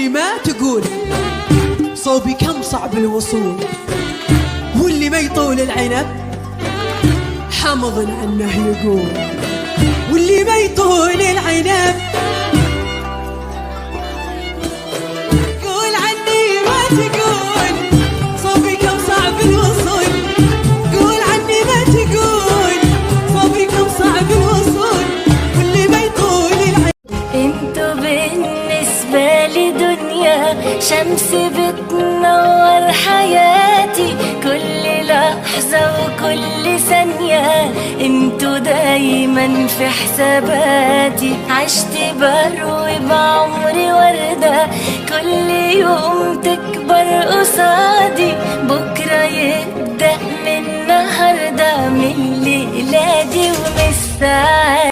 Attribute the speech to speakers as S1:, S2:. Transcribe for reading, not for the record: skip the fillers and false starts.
S1: واللي ما تقول صوبي كم صعب الوصول، واللي ما يطول العنب حمض عنه يقول، واللي ما يطول العنب قول عني ما تقول صوبي كم صعب الوصول، قول عني ما تقول صوبي كم صعب الوصول، واللي ما يطول العنب.
S2: انتو بالنسبة لي دنيا شمس بتنور حياتي، كل لحظة وكل ثانية انتو دايما في حساباتي، عشت بروي بعمري وردة كل يوم تكبر قصادي، بكرة يبدأ من النهاردة من ليلادي ومن الساعات.